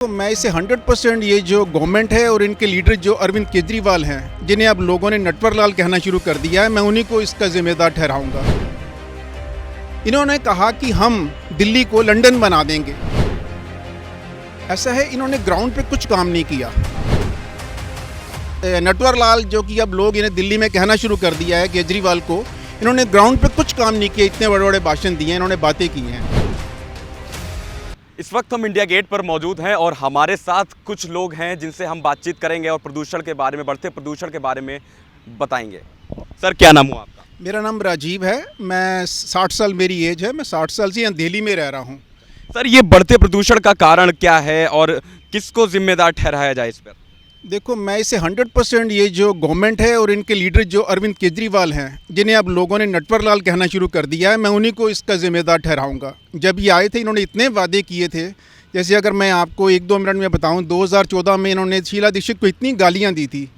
तो मैं इसे 100% ये जो गवर्नमेंट है और इनके लीडर जो अरविंद केजरीवाल हैं, जिन्हें अब लोगों ने नटवर लाल कहना शुरू कर दिया है, मैं उन्हीं को इसका जिम्मेदार ठहराऊंगा। इन्होंने कहा कि हम दिल्ली को लंदन बना देंगे। ऐसा है, इन्होंने ग्राउंड पे कुछ काम नहीं किया। नटवर लाल जो कि अब लोग इन्हें दिल्ली में कहना शुरू कर दिया है केजरीवाल को, इन्होंने ग्राउंड पे कुछ काम नहीं किया। इतने बड़े बड़े भाषण दिए हैं, इन्होंने बातें की हैं। इस वक्त हम इंडिया गेट पर मौजूद हैं और हमारे साथ कुछ लोग हैं जिनसे हम बातचीत करेंगे और प्रदूषण के बारे में, बढ़ते प्रदूषण के बारे में बताएंगे। सर, क्या नाम हुआ आपका? मेरा नाम राजीव है। मैं 60 साल मेरी एज है। मैं 60 साल से यहाँ दिल्ली में रह रहा हूँ। सर, ये बढ़ते प्रदूषण का कारण क्या है और किसको जिम्मेदार ठहराया जाए इस पर? देखो, मैं इसे 100% ये जो गवर्नमेंट है और इनके लीडर जो अरविंद केजरीवाल हैं, जिन्हें अब लोगों ने नटवर लाल कहना शुरू कर दिया है, मैं उन्हीं को इसका जिम्मेदार ठहराऊंगा। जब ये आए थे, इन्होंने इतने वादे किए थे। जैसे अगर मैं आपको 1-2 मिनट में बताऊं, 2014 में इन्होंने शीला दीक्षित को इतनी गालियां दी थी।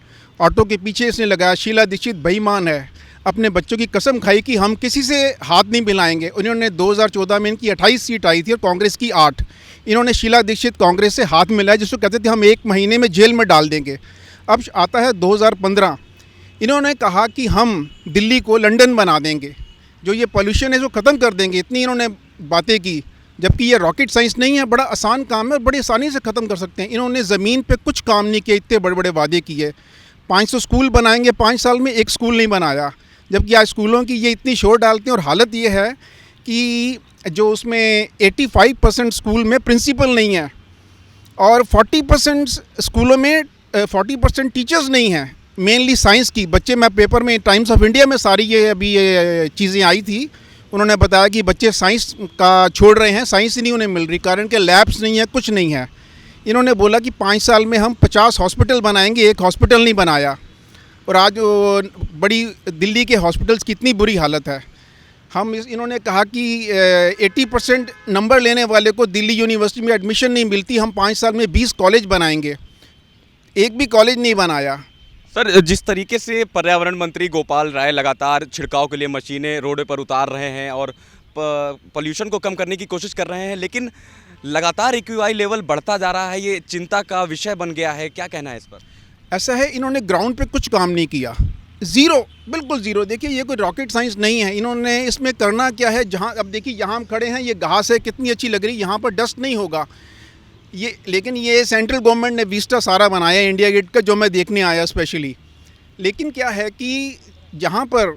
ऑटो के पीछे इसने लगाया, शीला दीक्षित बेईमान है। अपने बच्चों की कसम खाई कि हम किसी से हाथ नहीं मिलाएंगे। उन्होंने 2014 में इनकी 28 सीट आई थी और कांग्रेस की 8। इन्होंने शीला दीक्षित कांग्रेस से हाथ मिलाया, जिसको कहते थे हम 1 महीने में जेल में डाल देंगे। अब आता है 2015, इन्होंने कहा कि हम दिल्ली को लंदन बना देंगे, जो ये पोल्यूशन है जो ख़त्म कर देंगे। इतनी इन्होंने बातें की, जबकि ये रॉकेट साइंस नहीं है, बड़ा आसान काम है और बड़ी आसानी से ख़त्म कर सकते हैं। इन्होंने ज़मीन पे कुछ काम नहीं किया, इतने बड़े बड़े वादे किए। 500 स्कूल बनाएंगे, 5 साल में 1 स्कूल नहीं बनाया। जबकि आज स्कूलों की ये इतनी शोर डालते हैं और हालत ये है कि जो उसमें 85% स्कूल में प्रिंसिपल नहीं है और 40% स्कूलों में 40% टीचर्स नहीं हैं। मेनली साइंस की बच्चे, मैं पेपर में टाइम्स ऑफ इंडिया में सारी ये अभी ये चीज़ें आई थी, उन्होंने बताया कि बच्चे साइंस का छोड़ रहे हैं, साइंस ही नहीं उन्हें मिल रही, कारण के लैब्स नहीं है, कुछ नहीं है। इन्होंने बोला कि 5 साल में हम 50 हॉस्पिटल बनाएंगे, 1 हॉस्पिटल नहीं बनाया। और आज बड़ी दिल्ली के हॉस्पिटल्स की इतनी बुरी हालत है। इन्होंने कहा कि 80% नंबर लेने वाले को दिल्ली यूनिवर्सिटी में एडमिशन नहीं मिलती, हम 5 साल में 20 कॉलेज बनाएंगे। 1 भी कॉलेज नहीं बनाया। सर, जिस तरीके से पर्यावरण मंत्री गोपाल राय लगातार छिड़काव के लिए मशीनें रोड पर उतार रहे हैं और पोल्यूशन को कम करने की कोशिश कर रहे हैं, लेकिन लगातार एक्यूआई लेवल बढ़ता जा रहा है, ये चिंता का विषय बन गया है। क्या कहना है इस पर? ऐसा है, इन्होंने ग्राउंड पे कुछ काम नहीं किया। ज़ीरो, बिल्कुल ज़ीरो। देखिए, ये कोई रॉकेट साइंस नहीं है। इन्होंने इसमें करना क्या है, जहाँ अब देखिए यहाँ हम खड़े हैं, ये घास है, कितनी अच्छी लग रही है, यहाँ पर डस्ट नहीं होगा ये। लेकिन ये सेंट्रल गवर्नमेंट ने विस्टा सारा बनाया इंडिया गेट का, जो मैं देखने आया स्पेशली। लेकिन क्या है कि जहाँ पर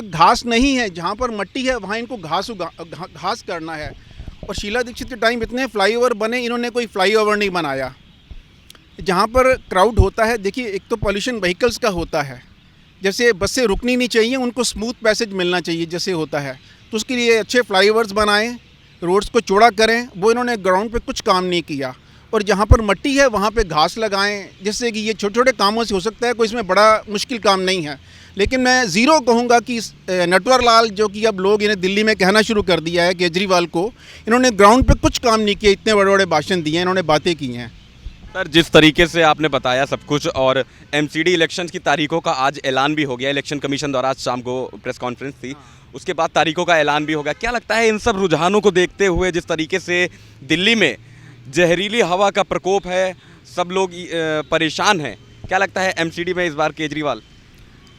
घास नहीं है, जहाँ पर मट्टी है, वहाँ इनको घास करना है। और शीला दीक्षित के टाइम इतने फ्लाईओवर बने, इन्होंने कोई फ्लाईओवर नहीं बनाया। जहाँ पर क्राउड होता है, देखिए, एक तो पॉल्यूशन व्हीकल्स का होता है, जैसे बसें रुकनी नहीं चाहिए, उनको स्मूथ पैसेज मिलना चाहिए जैसे होता है, तो उसके लिए अच्छे फ्लाईओवर्स बनाएं, रोड्स को चौड़ा करें। वो इन्होंने ग्राउंड पे कुछ काम नहीं किया। और जहाँ पर मट्टी है वहाँ पे घास लगाएं, जिससे कि ये छोटे छोटे कामों से हो सकता है, कोई इसमें बड़ा मुश्किल काम नहीं है। लेकिन मैं ज़ीरो कहूँगा कि नटवर लाल जो कि अब लोग इन्हें दिल्ली में कहना शुरू कर दिया है केजरीवाल को, इन्होंने ग्राउंड पे कुछ काम नहीं किया। इतने बड़े बड़े भाषण दिए हैं, इन्होंने बातें की हैं। सर, जिस तरीके से आपने बताया सब कुछ, और एमसीडी इलेक्शंस की तारीखों का आज ऐलान भी हो गया, इलेक्शन कमीशन द्वारा आज शाम को प्रेस कॉन्फ्रेंस थी, उसके बाद तारीखों का ऐलान भी हो गया। क्या लगता है इन सब रुझानों को देखते हुए, जिस तरीके से दिल्ली में जहरीली हवा का प्रकोप है, सब लोग परेशान हैं, क्या लगता है एमसीडी में इस बार केजरीवाल?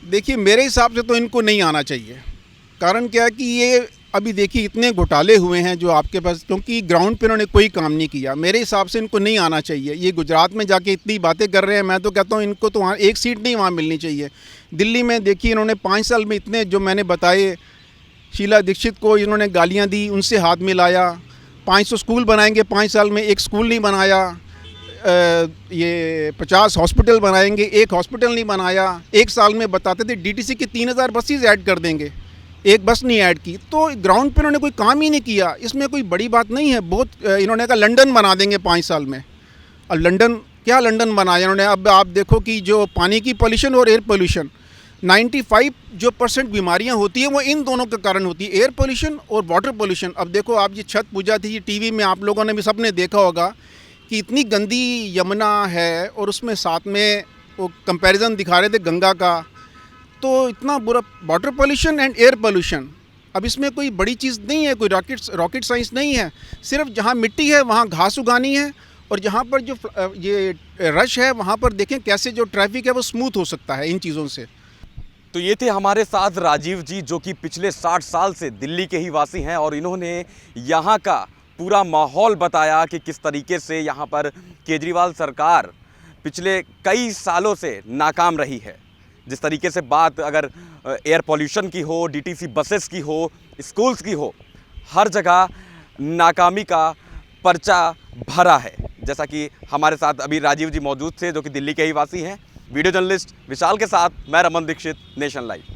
देखिए, मेरे हिसाब से तो इनको नहीं आना चाहिए। कारण क्या है कि ये अभी देखिए इतने घोटाले हुए हैं जो आपके पास, क्योंकि ग्राउंड पे इन्होंने कोई काम नहीं किया। मेरे हिसाब से इनको नहीं आना चाहिए। ये गुजरात में जाके इतनी बातें कर रहे हैं, मैं तो कहता हूँ इनको तो वहाँ 1 सीट नहीं वहाँ मिलनी चाहिए। दिल्ली में देखिए, इन्होंने 5 साल में इतने, जो मैंने बताए, शीला दीक्षित को इन्होंने गालियाँ दी, उनसे हाथ मिलाया। 500 स्कूल बनाएंगे, 5 साल में 1 स्कूल नहीं बनाया। ये 50 हॉस्पिटल बनाएंगे, 1 हॉस्पिटल नहीं बनाया। 1 साल में बताते थे डीटीसी की 3000 बसेज ऐड कर देंगे, 1 बस नहीं ऐड की। तो ग्राउंड पे इन्होंने कोई काम ही नहीं किया। इसमें कोई बड़ी बात नहीं है। बहुत इन्होंने कहा लंदन बना देंगे 5 साल में। और लंदन क्या लंदन बनाया इन्होंने? अब आप देखो कि जो पानी की पोल्यूशन और एयर पोल्यूशन, 95% बीमारियां होती हैं वो इन दोनों के कारण होती है, एयर पोल्यूशन और वाटर पोल्यूशन। अब देखो, आप ये छठ पूजा थी, ये टीवी में आप लोगों ने भी सबने देखा होगा कि इतनी गंदी यमुना है और उसमें साथ में वो कंपैरिजन दिखा रहे थे गंगा का। तो इतना बुरा water pollution and air pollution, अब इसमें कोई बड़ी चीज़ नहीं है, कोई रॉकेट साइंस नहीं है। सिर्फ जहाँ मिट्टी है वहाँ घास उगानी है, और जहाँ पर जो ये रश है वहाँ पर देखें कैसे जो ट्रैफिक है वो स्मूथ हो सकता है इन चीज़ों से। तो ये थे हमारे साथ राजीव जी, जो कि पिछले 60 साल से दिल्ली के ही वासी हैं, और इन्होंने यहाँ का पूरा माहौल बताया कि किस तरीके से यहाँ पर केजरीवाल सरकार पिछले कई सालों से नाकाम रही है। जिस तरीके से बात अगर एयर पॉल्यूशन की हो, डीटीसी बसेस की हो, स्कूल्स की हो, हर जगह नाकामी का पर्चा भरा है। जैसा कि हमारे साथ अभी राजीव जी मौजूद थे, जो कि दिल्ली के ही वासी हैं। वीडियो जर्नलिस्ट विशाल के साथ मैं रमन दीक्षित, नेशन लाइव।